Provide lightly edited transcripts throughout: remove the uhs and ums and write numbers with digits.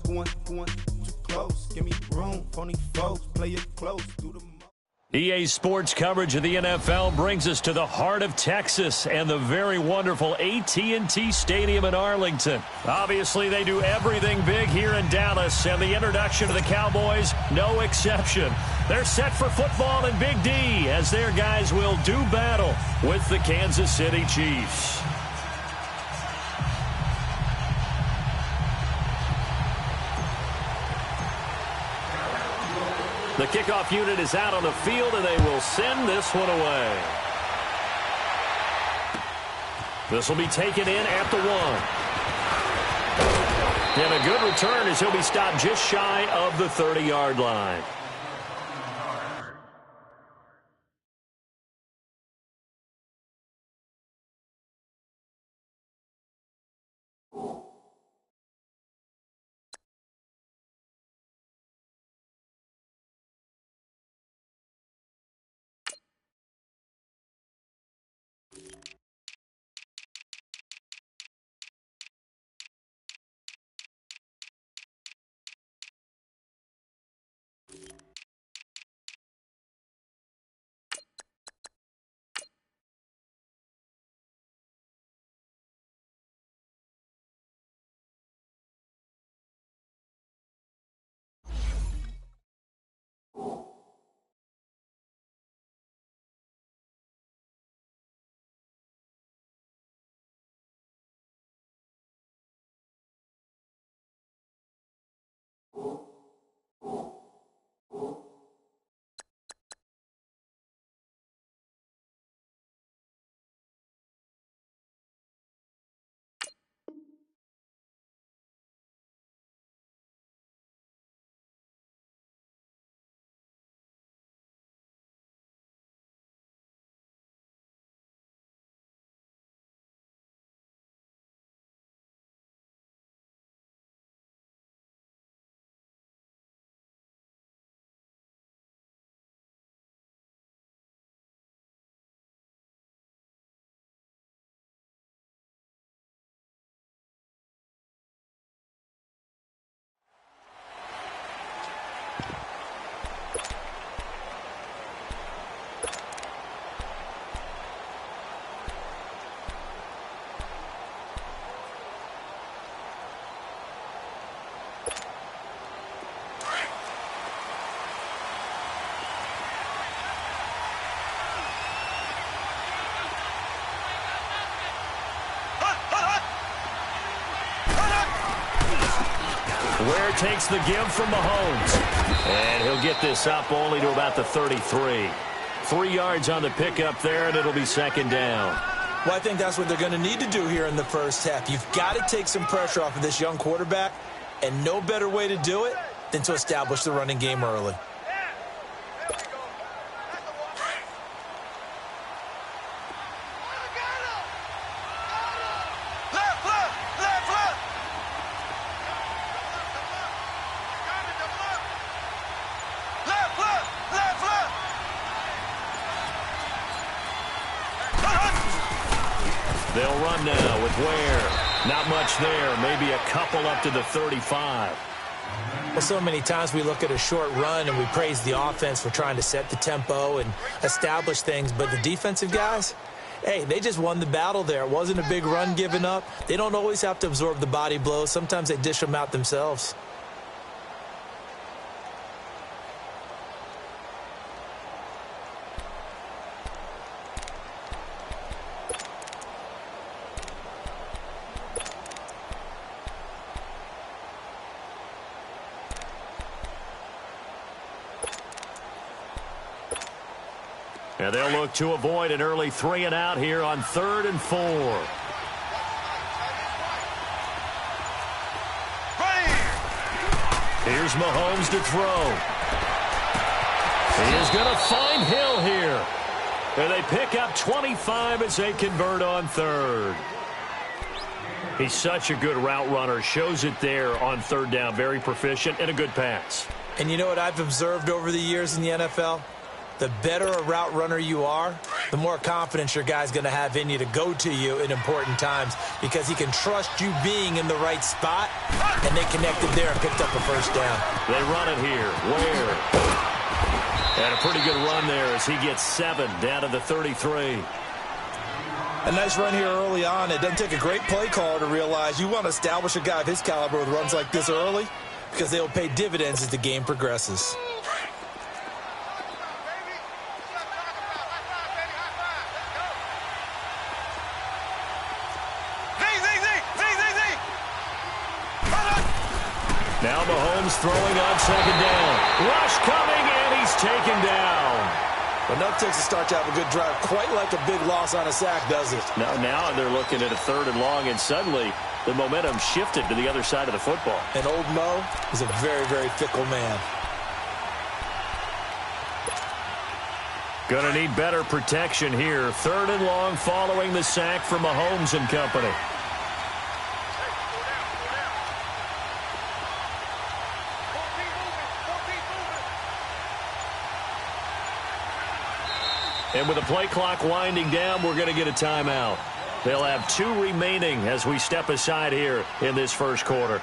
Going too close. Give me room. Phony folks, play it close. Do the EA Sports coverage of the NFL brings us to the heart of Texas and the very wonderful AT&T Stadium in Arlington. Obviously, they do everything big here in Dallas, and the introduction of the Cowboys, no exception. They're set for football in Big D as their guys will do battle with the Kansas City Chiefs. The kickoff unit is out on the field, and they will send this one away. This will be taken in at the 1. And a good return as he'll be stopped just shy of the 30-yard line. Ware takes the give from Mahomes. And he'll get this up only to about the 33. 3 yards on the pickup there, and it'll be second down. Well, I think that's what they're going to need to do here in the first half. You've got to take some pressure off of this young quarterback, and no better way to do it than to establish the running game early. They'll run now with Ware. Not much there, maybe a couple up to the 35. Well, so many times we look at a short run and we praise the offense for trying to set the tempo and establish things, but the defensive guys, hey, they just won the battle there. It wasn't a big run given up. They don't always have to absorb the body blows. Sometimes they dish them out themselves. And they'll look to avoid an early 3-and-out here on 3rd and 4. Here's Mahomes to throw. He is going to find Hill here. And they pick up 25 as they convert on 3rd. He's such a good route runner. Shows it there on 3rd down. Very proficient and a good pass. And you know what I've observed over the years in the NFL? The better a route runner you are, the more confidence your guy's going to have in you to go to you in important times because he can trust you being in the right spot and they connected there and picked up a first down. They run it here. Ware. And a pretty good run there as he gets 7 down to the 33. A nice run here early on. It doesn't take a great play caller to realize you want to establish a guy of his caliber with runs like this early because they'll pay dividends as the game progresses. Now Mahomes throwing on second down. Rush coming, and he's taken down. Enough takes to start to have a good drive. Quite like a big loss on a sack, does it? Now they're looking at a 3rd and long, and suddenly the momentum shifted to the other side of the football. And old Mo is a very, very fickle man. Gonna need better protection here. 3rd and long following the sack from Mahomes and company. And with the play clock winding down, we're going to get a timeout. They'll have 2 remaining as we step aside here in this first quarter.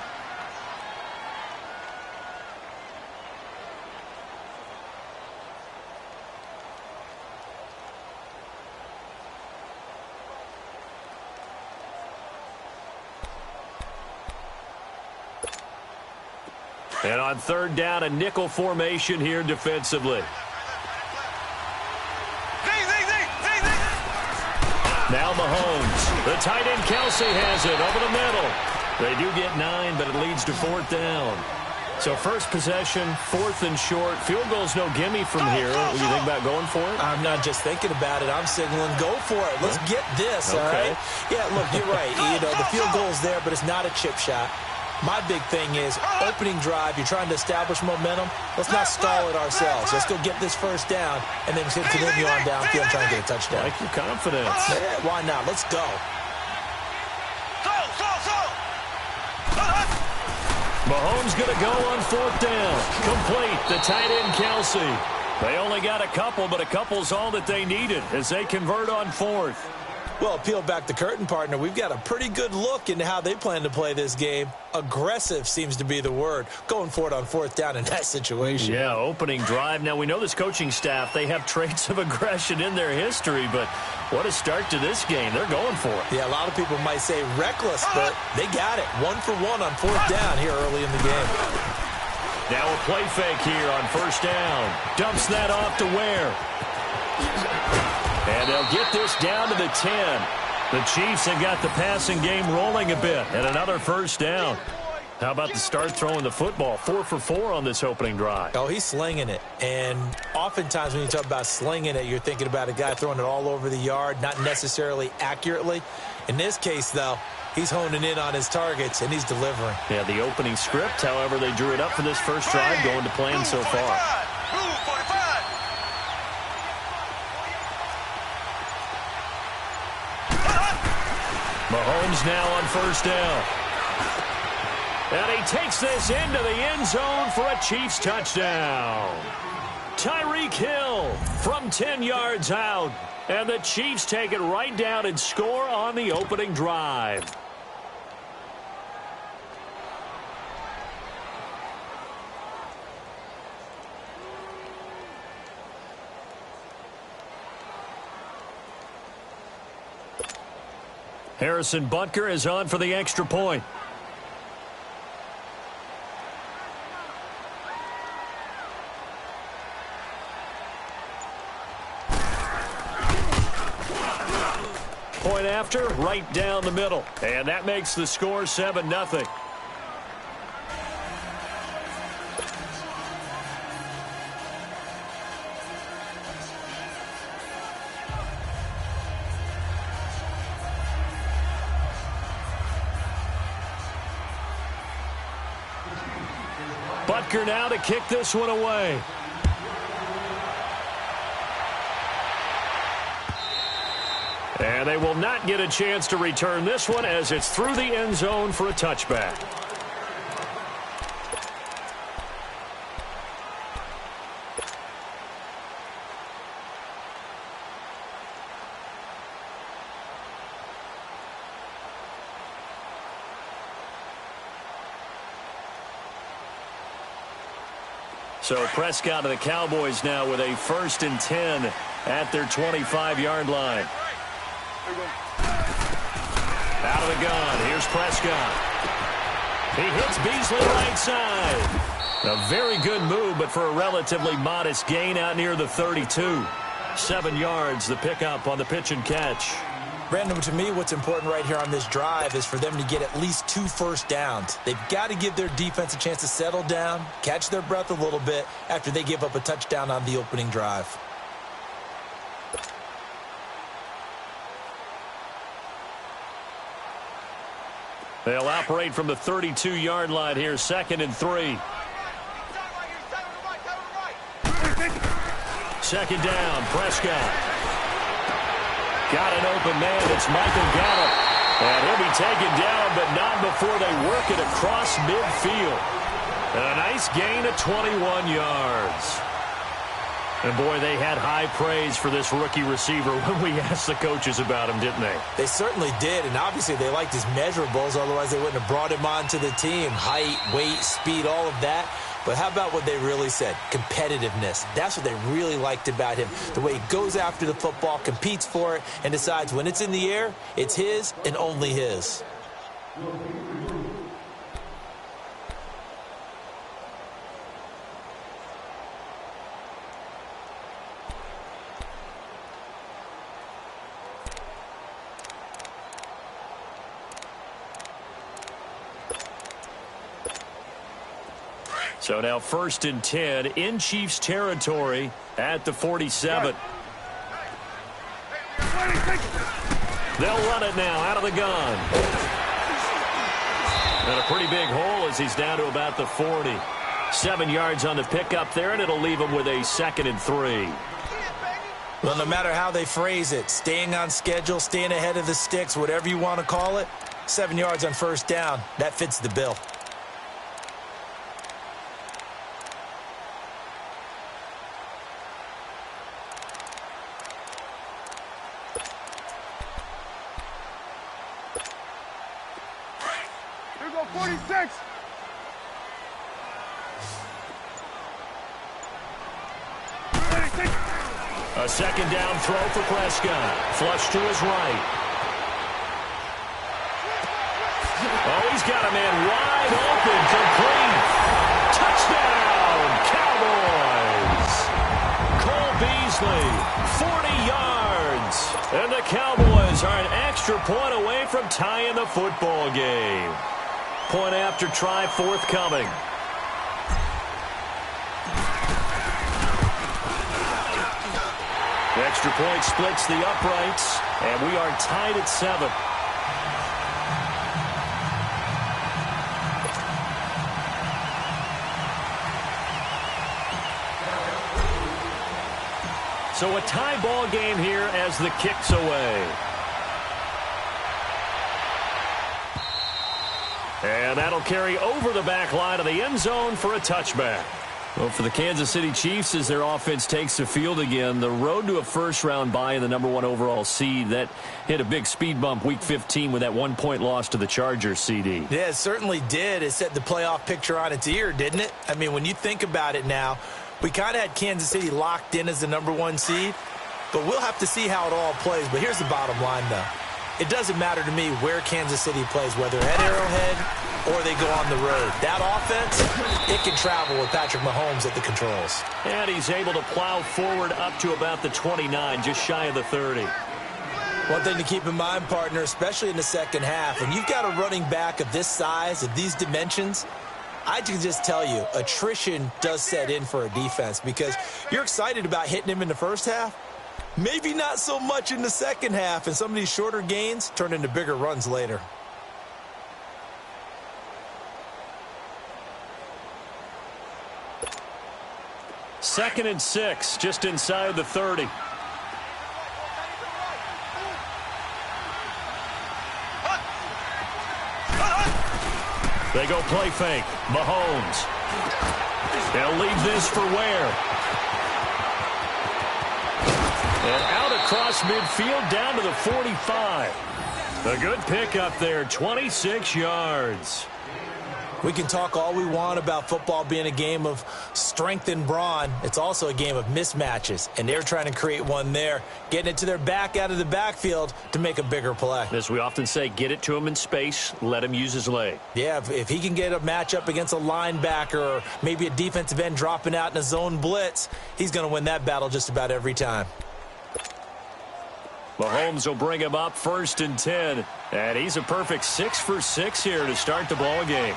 And on 3rd down, a nickel formation here defensively. Now Mahomes. The tight end Kelsey has it over the middle. They do get 9, but it leads to 4th down. So first possession, 4th and short. Field goal's no gimme from here. What do you think about going for it? I'm not just thinking about it. I'm signaling go for it. Let's get this, okay. All right? Yeah, look, you're right. You know, the field goal's there, but it's not a chip shot. My big thing is opening drive. You're trying to establish momentum. Let's not stall it ourselves. Let's go get this first down, and then continue on downfield and try and get a touchdown. Like your confidence. Yeah, why not? Let's go. Mahomes going to go on 4th down. Complete. The tight end Kelsey. They only got a couple, but a couple's all that they needed as they convert on 4th. Well, peel back the curtain, partner. We've got a pretty good look into how they plan to play this game. Aggressive seems to be the word. Going for it on 4th down in that situation. Yeah, opening drive. Now, we know this coaching staff, they have traits of aggression in their history, but what a start to this game. They're going for it. Yeah, a lot of people might say reckless, but they got it. 1 for 1 on 4th down here early in the game. Now a play fake here on 1st down. Dumps that off to Ware. And they'll get this down to the 10. The Chiefs have got the passing game rolling a bit. And another 1st down. How about the start throwing the football? 4 for 4 on this opening drive. Oh, he's slinging it. And oftentimes when you talk about slinging it, you're thinking about a guy throwing it all over the yard, not necessarily accurately. In this case, though, he's honing in on his targets, and he's delivering. Yeah, the opening script, however, they drew it up for this first drive, going to plan so far. Mahomes now on 1st down. And he takes this into the end zone for a Chiefs touchdown. Tyreek Hill from 10 yards out. And the Chiefs take it right down and score on the opening drive. Harrison Butker is on for the extra point. Point after, right down the middle. And that makes the score 7-0. Butker now to kick this one away. And they will not get a chance to return this one as it's through the end zone for a touchback. So Prescott and the Cowboys now with a 1st and 10 at their 25-yard line. Out of the gun, here's Prescott. He hits Beasley right side. A very good move, but for a relatively modest gain out near the 32. 7 yards, the pickup on the pitch and catch. Brandon, to me, what's important right here on this drive is for them to get at least 2 first downs. They've got to give their defense a chance to settle down, catch their breath a little bit after they give up a touchdown on the opening drive. They'll operate from the 32-yard line here, 2nd and 3. 2nd down, Prescott. Got an open man. It's Michael Gallup. And he'll be taken down, but not before they work it across midfield. A nice gain of 21 yards. And, boy, they had high praise for this rookie receiver when we asked the coaches about him, didn't they? They certainly did, and obviously they liked his measurables. Otherwise, they wouldn't have brought him onto the team. Height, weight, speed, all of that. But how about what they really said? Competitiveness. That's what they really liked about him. The way he goes after the football, competes for it, and decides when it's in the air, it's his and only his. So now 1st and 10 in Chiefs territory at the 47. They'll run it now out of the gun. And a pretty big hole as he's down to about the 40. 7 yards on the pickup there, and it'll leave him with a 2nd and 3. Well, no matter how they phrase it, staying on schedule, staying ahead of the sticks, whatever you want to call it, 7 yards on 1st down, that fits the bill. Here we go, 46. A 2nd down throw for Prescott. Flush to his right. Oh, he's got a man wide open, complete. Touchdown, Cowboys. Cole Beasley, 40 yards. And the Cowboys are an extra point away from tying the football game. Point after try forthcoming. The extra point splits the uprights, and we are tied at 7. So a tie ball game here as the kick's away. And that'll carry over the back line of the end zone for a touchback. Well, for the Kansas City Chiefs, as their offense takes the field again, the road to a first-round bye in the #1 overall seed, that hit a big speed bump Week 15 with that 1-point loss to the Chargers, CD. Yeah, it certainly did. It set the playoff picture on its ear, didn't it? I mean, when you think about it now, we kind of had Kansas City locked in as the #1 seed, but we'll have to see how it all plays. But here's the bottom line, though. It doesn't matter to me where Kansas City plays, whether at Arrowhead or they go on the road. That offense, it can travel with Patrick Mahomes at the controls. And he's able to plow forward up to about the 29, just shy of the 30. One thing to keep in mind, partner, especially in the second half, when you've got a running back of this size, of these dimensions, I can just tell you, attrition does set in for a defense because you're excited about hitting him in the first half. Maybe not so much in the second half, and some of these shorter gains turn into bigger runs later. Second and 6, just inside the 30. They go play fake. Mahomes. They'll leave this for Ware. And out across midfield down to the 45. A good pickup there, 26 yards. We can talk all we want about football being a game of strength and brawn. It's also a game of mismatches, and they're trying to create one there, getting it to their back out of the backfield to make a bigger play. As we often say, get it to him in space, let him use his leg. Yeah, if he can get a matchup against a linebacker or maybe a defensive end dropping out in a zone blitz, he's going to win that battle just about every time. Mahomes will bring him up 1st and 10, and he's a perfect 6 for 6 here to start the ball game.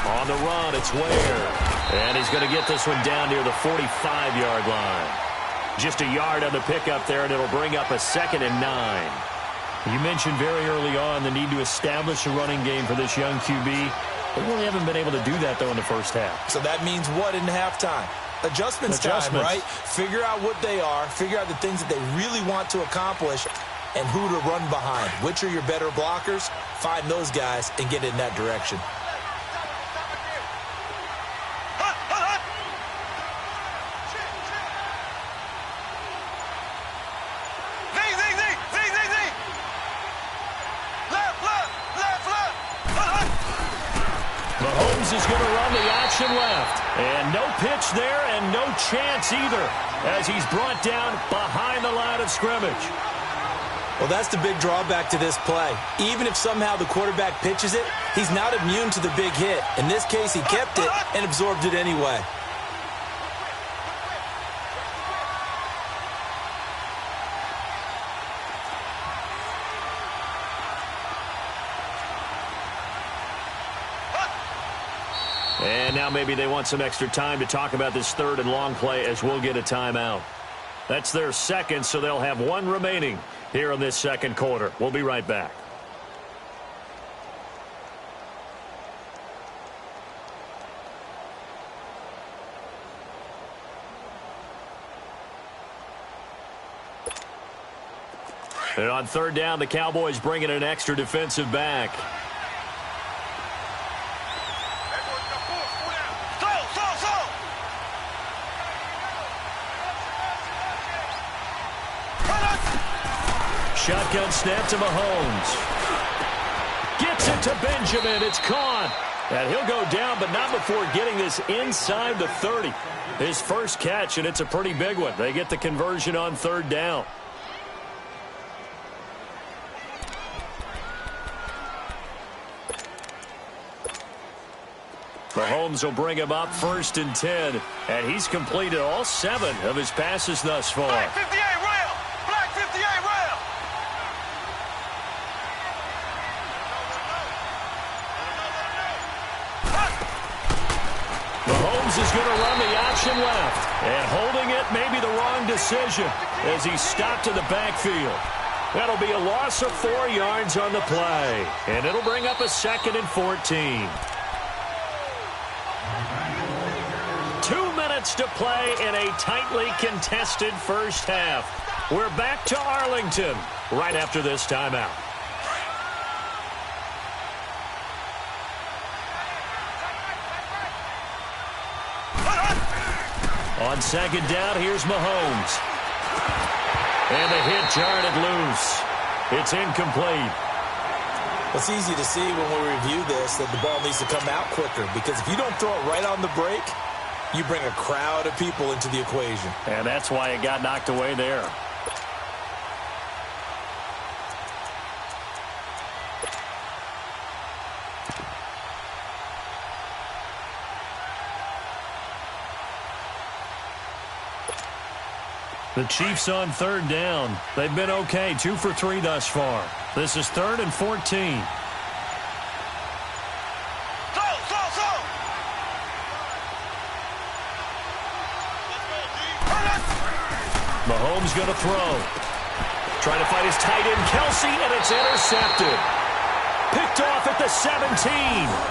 On the run, it's Ware. And he's going to get this one down near the 45-yard line. Just a yard on the pickup there, and it'll bring up a 2nd and 9. You mentioned very early on the need to establish a running game for this young QB. They really haven't been able to do that, though, in the first half. So that means what in halftime? Adjustments time, right? Figure out what they are, figure out the things that they really want to accomplish, and who to run behind. Which are your better blockers? Find those guys and get in that direction. Mahomes is going to run the option left. And no pitch there and no chance either as he's brought down behind the line of scrimmage. Well, that's the big drawback to this play. Even if somehow the quarterback pitches it, he's not immune to the big hit. In this case, he kept it and absorbed it anyway. And now maybe they want some extra time to talk about this 3rd and long play as we'll get a timeout. That's their 2nd, so they'll have 1 remaining here in this 2nd quarter. We'll be right back. And on 3rd down, the Cowboys bring in an extra defensive back. Shotgun snap to Mahomes. Gets it to Benjamin. It's caught. And he'll go down, but not before getting this inside the 30. His first catch, and it's a pretty big one. They get the conversion on 3rd down. Mahomes will bring him up 1st and 10, and he's completed all 7 of his passes thus far. Black 58 rail! Black 58 rail! Mahomes is going to run the option left, and holding it may be the wrong decision as he's stopped in the backfield. That'll be a loss of 4 yards on the play, and it'll bring up a 2nd and 14. 2 minutes to play in a tightly contested first half. We're back to Arlington right after this timeout. On 2nd down, here's Mahomes. And the hit jarred it loose. It's incomplete. It's easy to see when we review this that the ball needs to come out quicker, because if you don't throw it right on the break, you bring a crowd of people into the equation. And that's why it got knocked away there. The Chiefs on 3rd down. They've been okay, 2 for 3 thus far. This is 3rd and 14. Mahomes going to throw. Trying to fight his tight end, Kelsey, and it's intercepted. Picked off at the 17.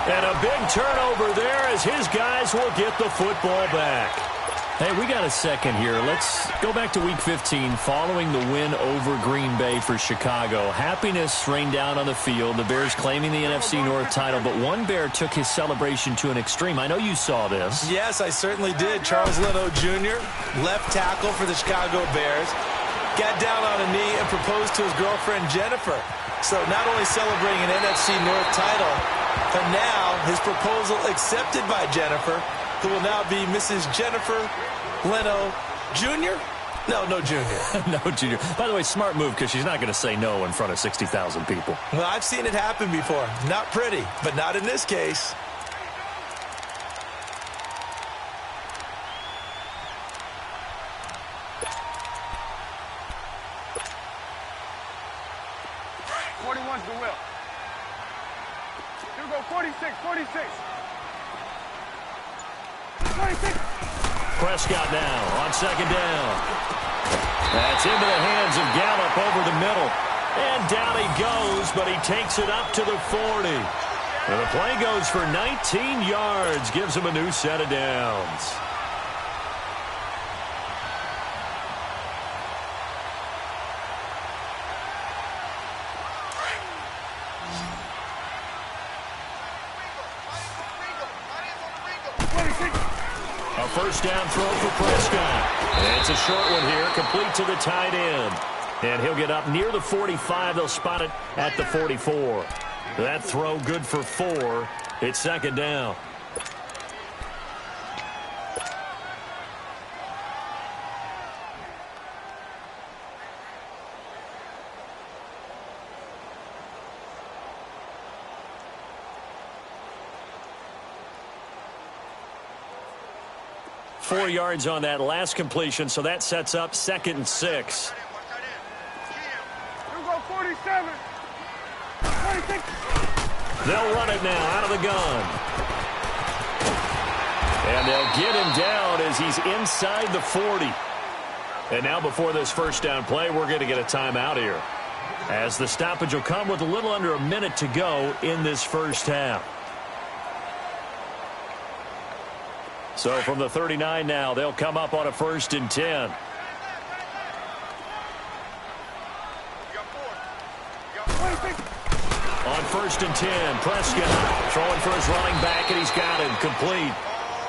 And a big turnover there as his guys will get the football back. Hey, we got a second here. Let's go back to Week 15 following the win over Green Bay for Chicago. Happiness rained down on the field. The Bears claiming the NFC North title, but one Bear took his celebration to an extreme. I know you saw this. Yes, I certainly did. Charles Leno Jr., left tackle for the Chicago Bears, got down on a knee and proposed to his girlfriend Jennifer. So not only celebrating an NFC North title, but now his proposal accepted by Jennifer, who will now be Mrs. Jennifer Leno Jr.? No Junior. No Junior. By the way, smart move because she's not going to say no in front of 60,000 people. Well, I've seen it happen before. Not pretty, but not in this case. The will. You go 46, 46. 46. Prescott now on second down. That's into the hands of Gallup over the middle. And down he goes, but he takes it up to the 40. And the play goes for 19 yards, gives him a new set of downs. A first down throw for Prescott. And it's a short one here, complete to the tight end. And he'll get up near the 45. They'll spot it at the 44. That throw good for 4. It's second down. Four yards on that last completion, so that sets up 2nd and 6. You go 47. 46. They'll run it now out of the gun. And they'll get him down as he's inside the 40. And now before this first down play, we're going to get a timeout here, as the stoppage will come with a little under a minute to go in this first half. So from the 39 now, they'll come up on a 1st and 10. On 1st and 10, Prescott throwing for his running back, and he's got him complete.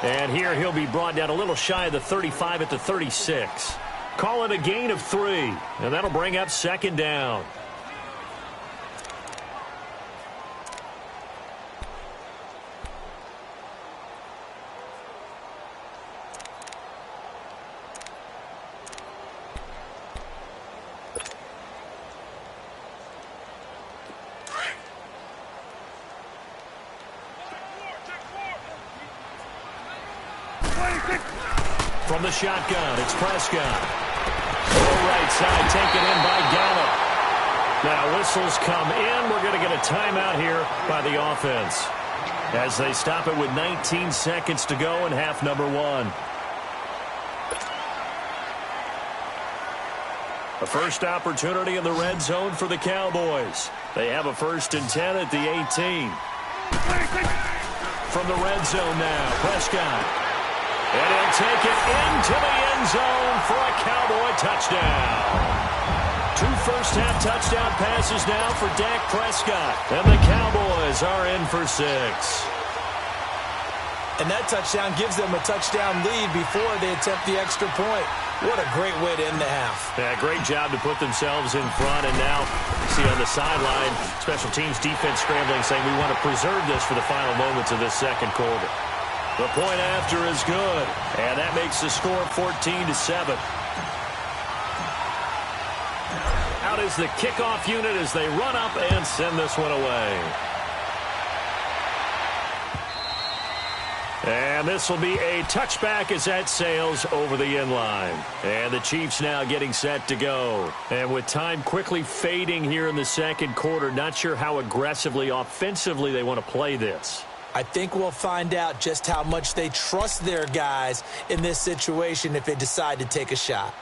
And here he'll be brought down a little shy of the 35 at the 36. Call it a gain of 3, and that'll bring up 2nd down. From the shotgun, it's Prescott. Right side taken in by Gallup. Now whistles come in. We're going to get a timeout here by the offense, as they stop it with 19 seconds to go in half number 1. A first opportunity in the red zone for the Cowboys. They have a 1st and 10 at the 18. From the red zone now, Prescott. And he'll take it into the end zone for a Cowboy touchdown. 2 first-half touchdown passes now for Dak Prescott. And the Cowboys are in for 6. And that touchdown gives them a touchdown lead before they attempt the extra point. What a great way to end the half. Yeah, great job to put themselves in front. And now, you see on the sideline, special teams defense scrambling, saying we want to preserve this for the final moments of this second quarter. The point after is good, and that makes the score 14-7. Out is the kickoff unit as they run up and send this one away. And this will be a touchback as that sails over the end line. And the Chiefs now getting set to go. And with time quickly fading here in the second quarter, not sure how aggressively, offensively they want to play this. I think we'll find out just how much they trust their guys in this situation if they decide to take a shot.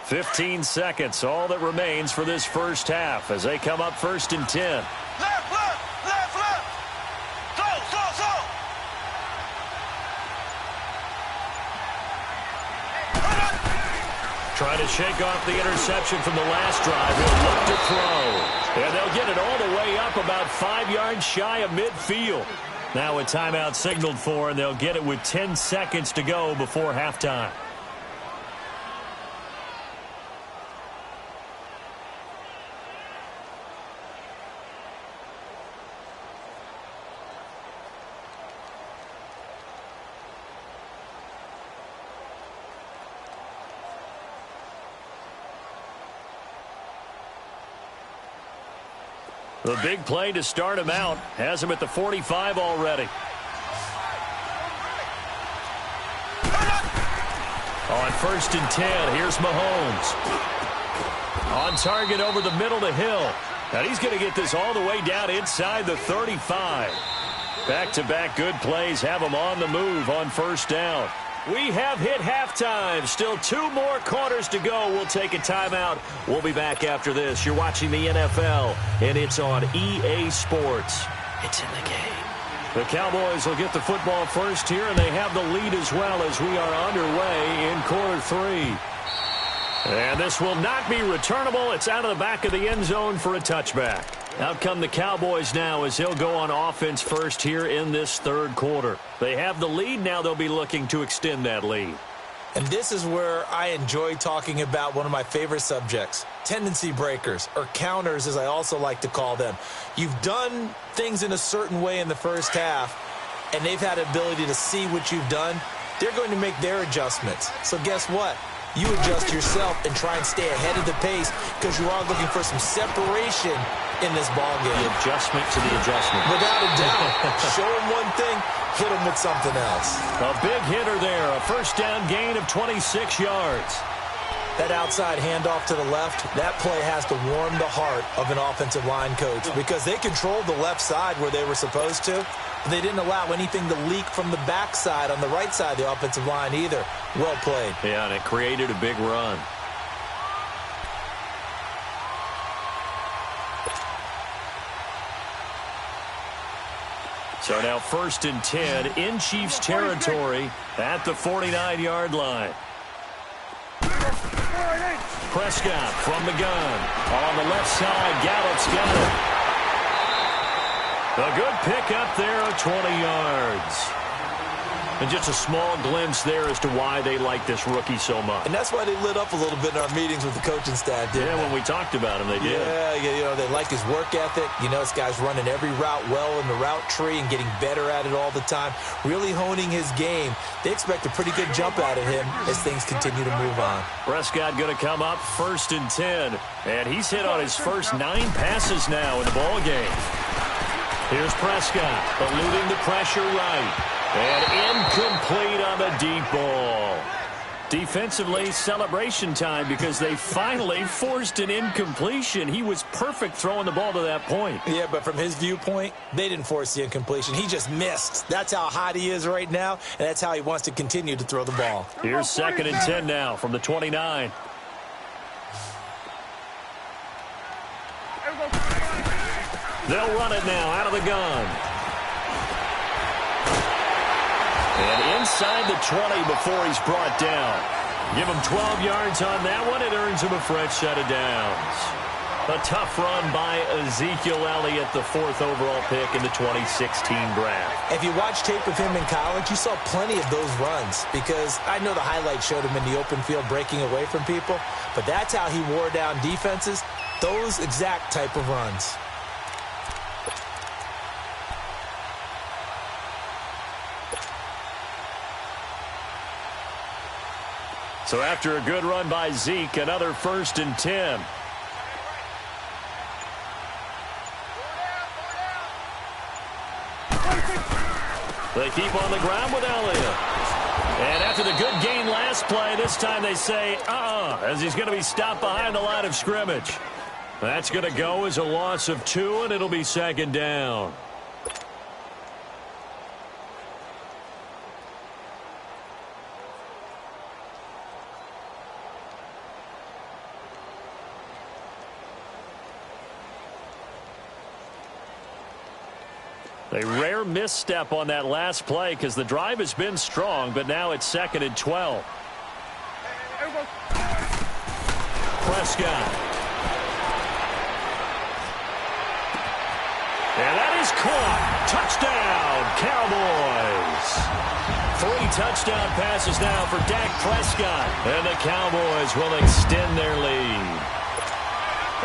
"15 seconds, all that remains for this first half as they come up 1st and 10. Left, left, left, left. Throw. Trying to shake off the interception from the last drive. He'll look to throw. And they'll get it all the way up about 5 yards shy of midfield. Now a timeout signaled for, and they'll get it with 10 seconds to go before halftime. The big play to start him out has him at the 45 already. On 1st and 10, here's Mahomes. On target over the middle to Hill. And he's going to get this all the way down inside the 35. Back-to-back good plays have him on the move on 1st down. We have hit halftime. Still 2 more quarters to go. We'll take a timeout. We'll be back after this. You're watching the NFL, and it's on EA Sports. It's in the game. The Cowboys will get the football first here, and they have the lead as well as we are underway in quarter 3. And this will not be returnable. It's out of the back of the end zone for a touchback. Out come the Cowboys now as he'll go on offense first here in this 3rd quarter. They have the lead. Now they'll be looking to extend that lead. And this is where I enjoy talking about one of my favorite subjects, tendency breakers, or counters as I also like to call them. You've done things in a certain way in the first half, and they've had the ability to see what you've done. They're going to make their adjustments. So guess what? You adjust yourself and try and stay ahead of the pace because you are looking for some separation in this ball game. The adjustment to the adjustment. Without a doubt. Show them one thing, hit them with something else. A big hitter there. A 1st down gain of 26 yards. That outside handoff to the left, that play has to warm the heart of an offensive line coach because they controlled the left side where they were supposed to. But they didn't allow anything to leak from the backside on the right side of the offensive line either. Well played. Yeah, and it created a big run. So now 1st and 10 in Chiefs territory at the 49-yard line. Prescott from the gun. On the left side, Gallup's got it. A good pickup there of 20 yards. And just a small glimpse there as to why they like this rookie so much. And that's why they lit up a little bit in our meetings with the coaching staff, didn't they? When we talked about him, they did. Yeah, you know, they like his work ethic. You know, this guy's running every route well in the route tree and getting better at it all the time, really honing his game. They expect a pretty good jump out of him as things continue to move on. Prescott going to come up 1st and 10. And he's hit on his first 9 passes now in the ball game. Here's Prescott, eluding the pressure right. And incomplete on the deep ball. Defensively, celebration time because they finally forced an incompletion. He was perfect throwing the ball to that point. Yeah, but from his viewpoint, they didn't force the incompletion. He just missed. That's how hot he is right now, and that's how he wants to continue to throw the ball. Here's 2nd and 10 now from the 29. They'll run it now out of the gun. And inside the 20 before he's brought down. Give him 12 yards on that one. It earns him a fresh set of downs. A tough run by Ezekiel Elliott, the 4th overall pick in the 2016 draft. If you watch tape of him in college, you saw plenty of those runs because I know the highlights showed him in the open field breaking away from people, but that's how he wore down defenses, those exact type of runs. So after a good run by Zeke, another 1st and 10. They keep on the ground with Elliott. And after the good gain last play, this time they say, as he's going to be stopped behind the line of scrimmage. That's going to go as a loss of 2, and it'll be 2nd down. A rare misstep on that last play because the drive has been strong, but now it's 2nd and 12. Prescott. And that is caught. Touchdown, Cowboys. 3 touchdown passes now for Dak Prescott. And the Cowboys will extend their lead.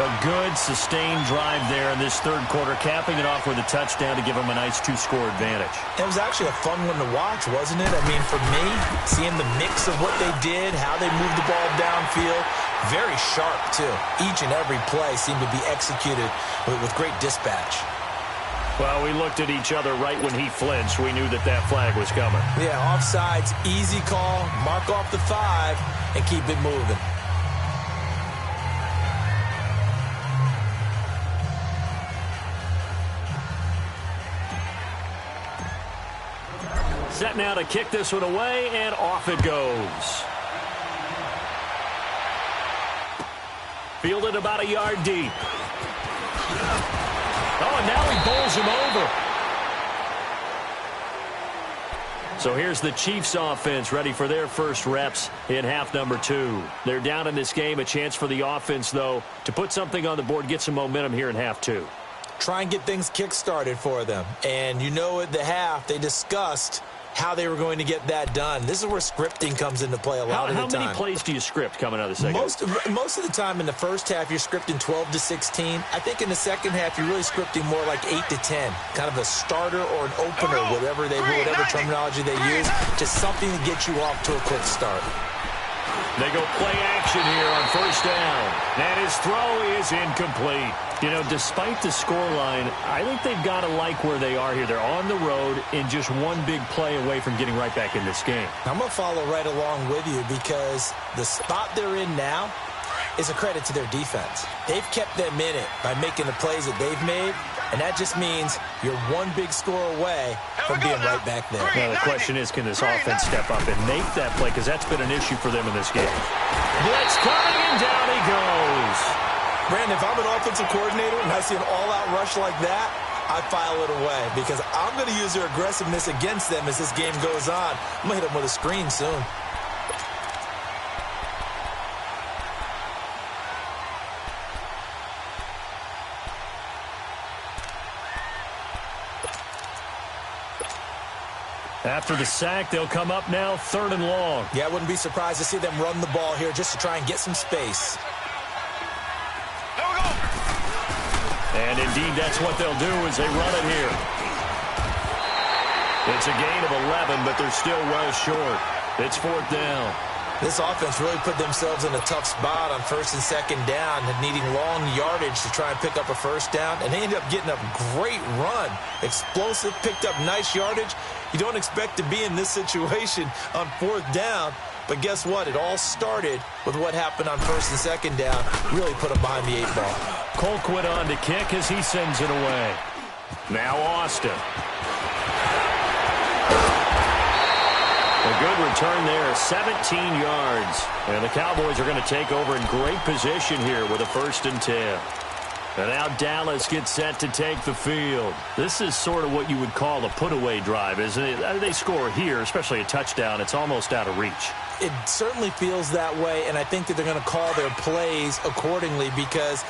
A good, sustained drive there in this third quarter, capping it off with a touchdown to give them a nice 2-score advantage. It was actually a fun one to watch, wasn't it? I mean, for me, seeing the mix of what they did, how they moved the ball downfield, very sharp, too. Each and every play seemed to be executed with great dispatch. Well, we looked at each other right when he flinched. We knew that flag was coming. Yeah, offsides, easy call, mark off the 5, and keep it moving. Set now to kick this one away, and off it goes. Fielded about a yard deep. Oh, and now he bowls him over. So here's the Chiefs offense ready for their first reps in half number 2. They're down in this game. A chance for the offense, though, to put something on the board, get some momentum here in half 2. Try and get things kick-started for them. And you know at the half, they discussed how they were going to get that done. This is where scripting comes into play a lot of the time. How many plays do you script coming out of the second? Most of the time in the first half, you're scripting 12 to 16. I think in the second half, you're really scripting more like 8 to 10. Kind of a starter or an opener, whatever terminology they use. Just something to get you off to a quick start. They go play action here on first down. And his throw is incomplete. You know, despite the scoreline, I think they've got to like where they are here. They're on the road and just one big play away from getting right back in this game. I'm going to follow right along with you because the spot they're in now is a credit to their defense. They've kept them in it by making the plays that they've made, and that just means you're one big score away from being right back there. Now, the question is, can this offense step up and make that play? Because that's been an issue for them in this game. Blitz coming, and down he goes. Brandon, if I'm an offensive coordinator and I see an all-out rush like that, I file it away because I'm going to use their aggressiveness against them as this game goes on. I'm going to hit them with a screen soon. After the sack, they'll come up now 3rd and long. Yeah, I wouldn't be surprised to see them run the ball here just to try and get some space. And indeed, that's what they'll do as they run it here. It's a gain of 11, but they're still well short. It's 4th down. This offense really put themselves in a tough spot on 1st and 2nd down, needing long yardage to try and pick up a first down, and they ended up getting a great run. Explosive, picked up nice yardage. You don't expect to be in this situation on 4th down, but guess what? It all started with what happened on 1st and 2nd down. Really put them behind the 8 ball. Colquitt on to kick as he sends it away. Now Austin. A good return there, 17 yards. And the Cowboys are going to take over in great position here with a 1st and 10. And now Dallas gets set to take the field. This is sort of what you would call a put-away drive, isn't it? They score here, especially a touchdown. It's almost out of reach. It certainly feels that way, and I think that they're going to call their plays accordingly because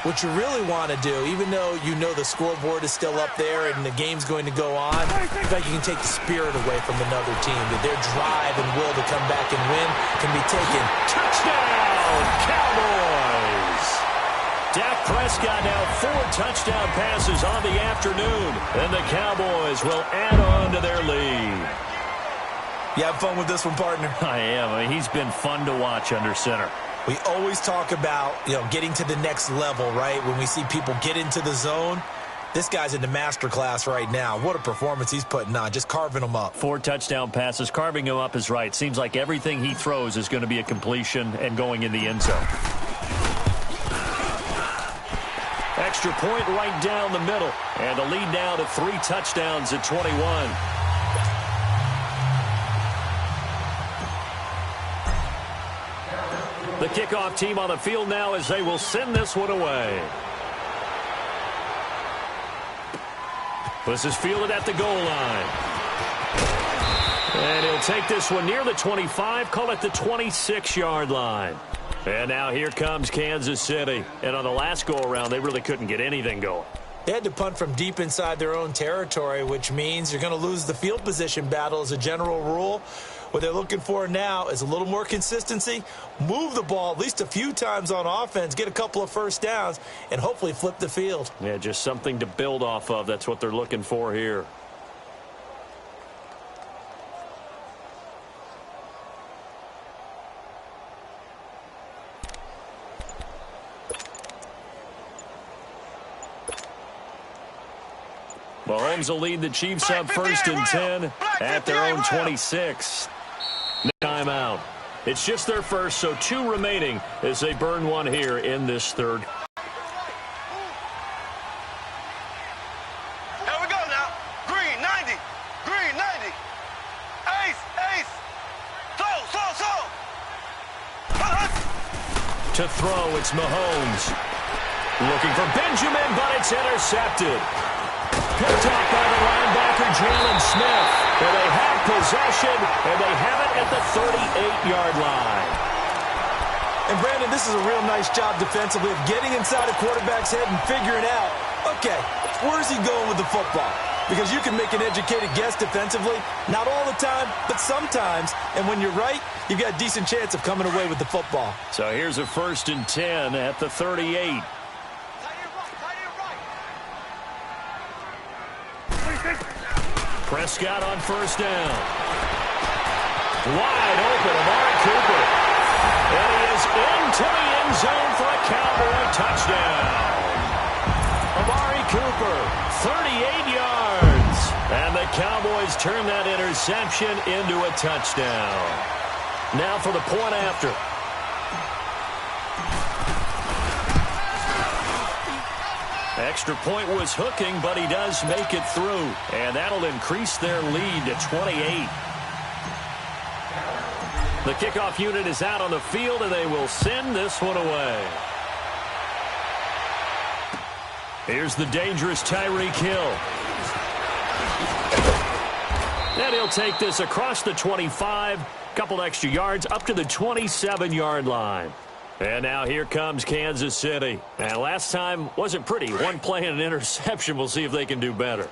what you really want to do, even though you know the scoreboard is still up there and the game's going to go on, in fact, you can take the spirit away from another team, that their drive and will to come back and win can be taken. Touchdown, Cowboys! Dak Prescott now 4 touchdown passes on the afternoon, and the Cowboys will add on to their lead. You have fun with this one, partner? I am. I mean, he's been fun to watch under center. We always talk about, getting to the next level, right? When we see people get into the zone, this guy's in the master class right now. What a performance he's putting on, just carving them up. 4 touchdown passes. Carving him up is right. Seems like everything he throws is going to be a completion and going in the end zone. Extra point right down the middle. And a lead now to 3 touchdowns at 21. The kickoff team on the field now as they will send this one away. This is fielded at the goal line. And he'll take this one near the 25, call it the 26-yard line. And now here comes Kansas City. And on the last go-around, they really couldn't get anything going. They had to punt from deep inside their own territory, which means you're going to lose the field position battle as a general rule. What they're looking for now is a little more consistency, move the ball at least a few times on offense, get a couple of first downs, and hopefully flip the field. Yeah, just something to build off of. That's what they're looking for here. Mahomes will lead the Chiefs up 1st and 10 at their own 26. Timeout. It's just their first, so 2 remaining as they burn one here in this third. Here we go now. Green, 90. Green, 90. Ace, ace. So. To throw, it's Mahomes. Looking for Benjamin, but it's intercepted. Picked off by the linebacker, Jalen Smith. Where they have possession, and they have it at the 38-yard line. And, Brandon, this is a real nice job defensively of getting inside a quarterback's head and figuring out, okay, where's he going with the football? Because you can make an educated guess defensively, not all the time, but sometimes. And when you're right, you've got a decent chance of coming away with the football. So here's a 1st and 10 at the 38. Prescott on 1st down. Wide open, Amari Cooper. And he is into the end zone for a Cowboy touchdown. Amari Cooper, 38 yards. And the Cowboys turn that interception into a touchdown. Now for the point after. Extra point was hooking, but he does make it through. And that'll increase their lead to 28. The kickoff unit is out on the field, and they will send this one away. Here's the dangerous Tyreek Hill. And he'll take this across the 25. Couple extra yards up to the 27-yard line. And now here comes Kansas City. And last time wasn't pretty. One play and an interception. We'll see if they can do better.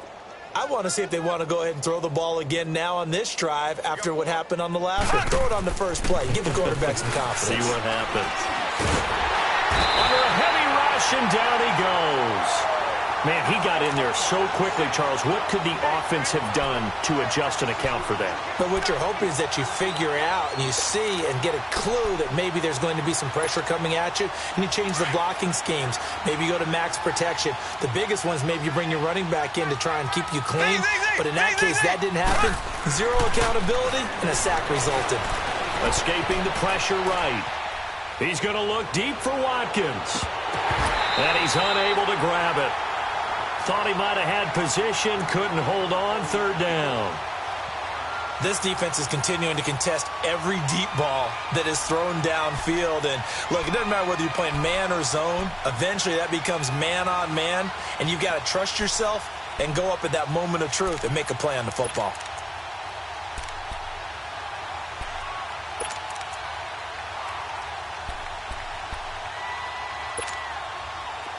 I want to see if they want to go ahead and throw the ball again now on this drive after what happened on the last one. Throw it on the first play. Give the quarterback some confidence. See what happens. Under a heavy rush, and down he goes. Man, he got in there so quickly, Charles. What could the offense have done to adjust and account for that? But what you're hoping is that you figure out and you see and get a clue that maybe there's going to be some pressure coming at you, and you change the blocking schemes. Maybe you go to max protection. The biggest one is maybe you bring your running back in to try and keep you clean. But in that case, that didn't happen. Zero accountability, and a sack resulted. Escaping the pressure right. He's going to look deep for Watkins. And he's unable to grab it. Thought he might have had position, couldn't hold on, 3rd down. This defense is continuing to contest every deep ball that is thrown downfield. And, look, it doesn't matter whether you're playing man or zone. Eventually that becomes man on man, and you've got to trust yourself and go up at that moment of truth and make a play on the football.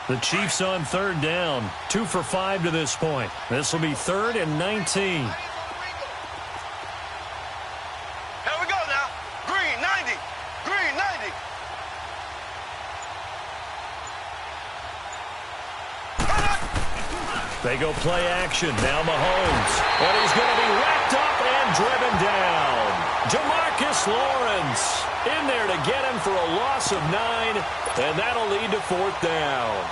The Chiefs on 3rd down. 2 for 5 to this point. This will be 3rd and 19. Here we go now. Green, 90. Green, 90. They go play action. Now Mahomes. And he's going to be wrapped up and driven down. Jamarcus Lawrence in there to get him for a loss of 9. And that'll lead to 4th down.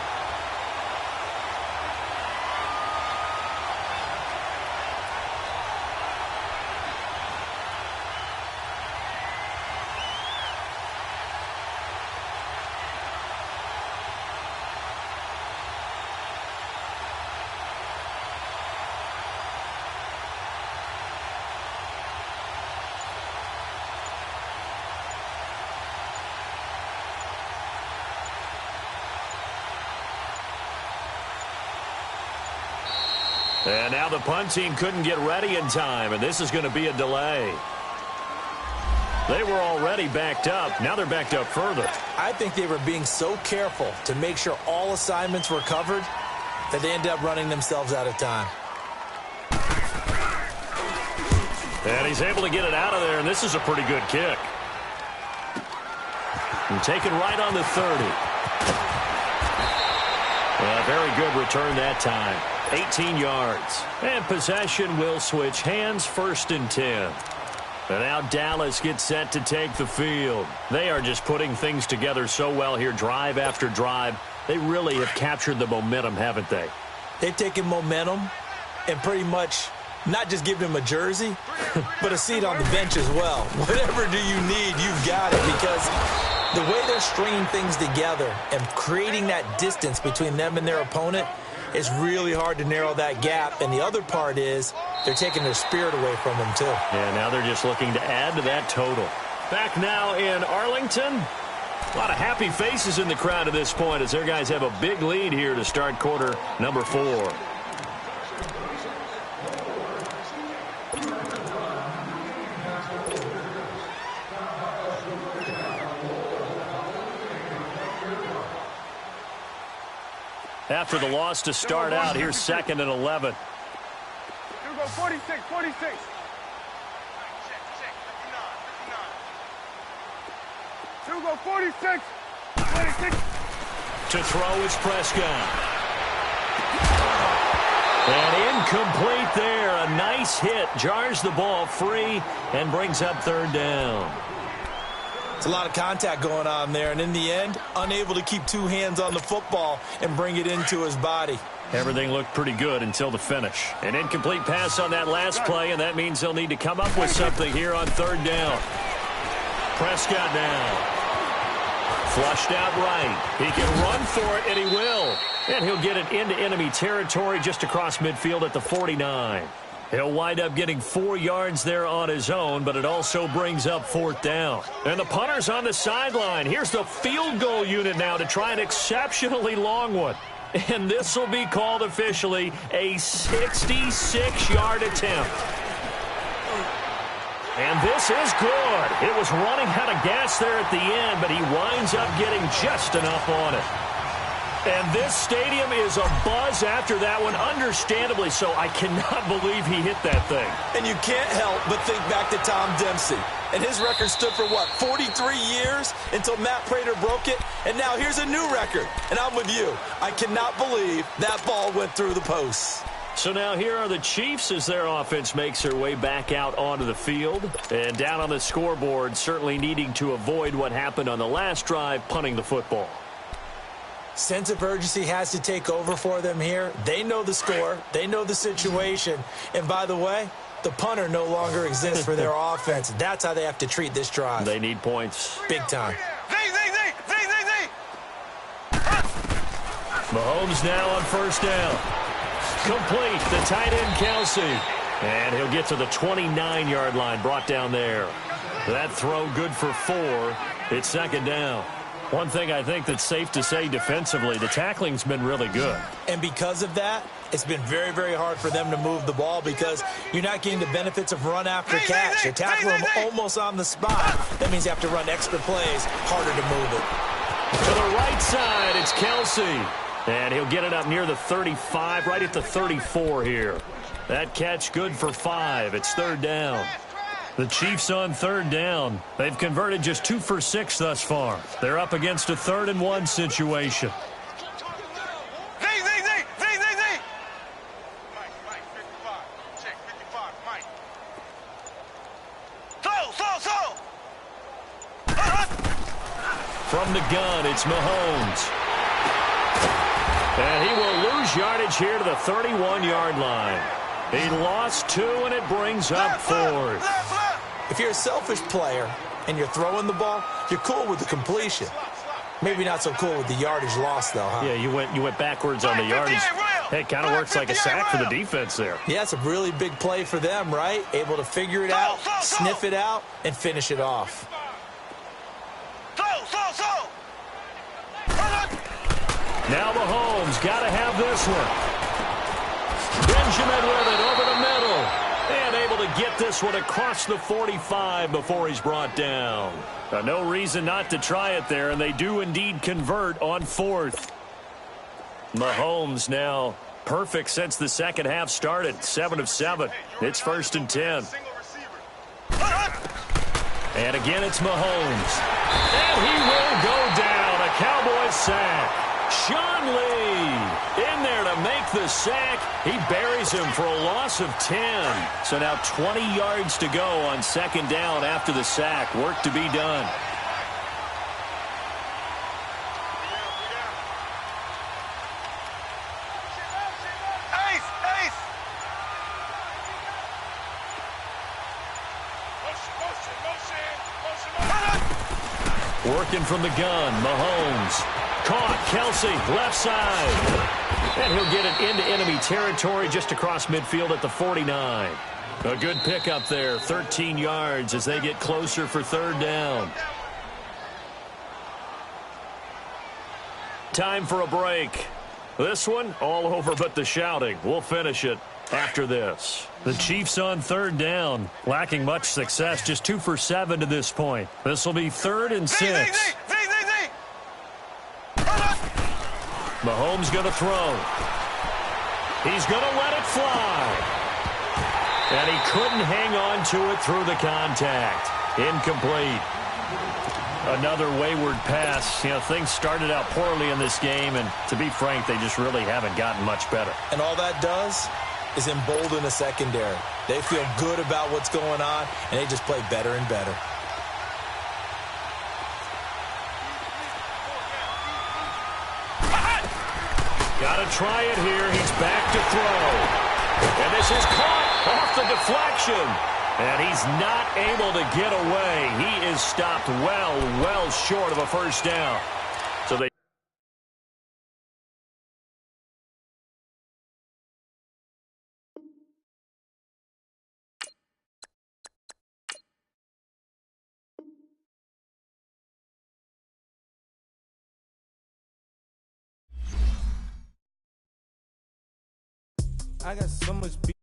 And now the punt team couldn't get ready in time, and this is going to be a delay. They were already backed up. Now they're backed up further. I think they were being so careful to make sure all assignments were covered that they end up running themselves out of time. And he's able to get it out of there, and this is a pretty good kick. And taken right on the 30. Very good return that time. 18 yards. And possession will switch hands, 1st and 10. And now Dallas gets set to take the field. They are just putting things together so well here, drive after drive. They really have captured the momentum, haven't they? They've taken momentum and pretty much not just given him a jersey, but a seat on the bench as well. Whatever do you need, you've got it, because the way they're stringing things together and creating that distance between them and their opponent is really hard to narrow that gap. And the other part is they're taking their spirit away from them, too. Yeah, now they're just looking to add to that total. Back now in Arlington. A lot of happy faces in the crowd at this point as their guys have a big lead here to start quarter number 4. After the loss to start out, here's 2nd and 11. You go 46, 46. You go 46, 26. To throw is Prescott. And incomplete there. A nice hit. Jars the ball free and brings up 3rd down. It's a lot of contact going on there, and in the end, unable to keep 2 hands on the football and bring it into his body. Everything looked pretty good until the finish. An incomplete pass on that last play, and that means they'll need to come up with something here on 3rd down. Prescott now. Flushed out right. He can run for it, and he will. And he'll get it into enemy territory just across midfield at the 49. He'll wind up getting 4 yards there on his own, but it also brings up 4th down. And the punter's on the sideline. Here's the field goal unit now to try an exceptionally long one. And this will be called officially a 66-yard attempt. And this is good. It was running out of gas there at the end, but he winds up getting just enough on it. And this stadium is abuzz after that one, understandably so. I cannot believe he hit that thing. And you can't help but think back to Tom Dempsey. And his record stood for, 43 years until Matt Prater broke it. And now here's a new record. And I'm with you. I cannot believe that ball went through the posts. So now here are the Chiefs as their offense makes their way back out onto the field. And down on the scoreboard, certainly needing to avoid what happened on the last drive, punting the football. Sense of urgency has to take over for them here. They know the score. They know the situation. And by the way, the punter no longer exists for their offense. That's how they have to treat this drive. They need points. Big time. Mahomes now on 1st down. Complete. The tight end, Kelsey. And he'll get to the 29-yard line, brought down there. That throw good for 4. It's 2nd down. One thing I think that's safe to say defensively, the tackling's been really good. And because of that, it's been very, very hard for them to move the ball because you're not getting the benefits of run after catch. You tackle them almost on the spot. That means you have to run extra plays, harder to move it. To the right side, it's Kelsey. And he'll get it up near the 35, right at the 34 here. That catch good for 5. It's 3rd down. The Chiefs on 3rd down. They've converted just 2 for 6 thus far. They're up against a 3rd and 1 situation. From the gun, it's Mahomes. And he will lose yardage here to the 31-yard line. He lost 2, and it brings up 4th. If you're a selfish player and you're throwing the ball, you're cool with the completion. Maybe not so cool with the yardage loss, though, huh? Yeah, you went backwards on the yardage. Hey, it kind of works like a sack for the defense there. Yeah, it's a really big play for them, right? Able to figure it out, sniff it out, and finish it off. Now Mahomes got to have this one. Benjamin with it over the middle. And able to get this one across the 45 before he's brought down. No reason not to try it there, and they do indeed convert on 4th. Mahomes now perfect since the second half started. 7 of 7. It's 1st and 10. And again, it's Mahomes. And he will go down. A Cowboys sack. Sean Lee in there to make the sack. He buries him for a loss of 10. So now 20 yards to go on 2nd down after the sack. Work to be done. Working from the gun, Mahomes. Caught, Kelsey, left side. And he'll get it into enemy territory just across midfield at the 49. A good pickup there, 13 yards as they get closer for 3rd down. Time for a break. This one, all over but the shouting. We'll finish it after this. The Chiefs on 3rd down, lacking much success, just 2 for 7 to this point. This will be 3rd and 6. Mahomes going to throw. He's going to let it fly. And he couldn't hang on to it through the contact. Incomplete. Another wayward pass. You know, things started out poorly in this game, and to be frank, they just really haven't gotten much better. And all that does is embolden the secondary. They feel good about what's going on, and they just play better and better. Got to try it here. He's back to throw. And this is caught off the deflection. And he's not able to get away. He is stopped well short of a 1st down. So they I got so much beef.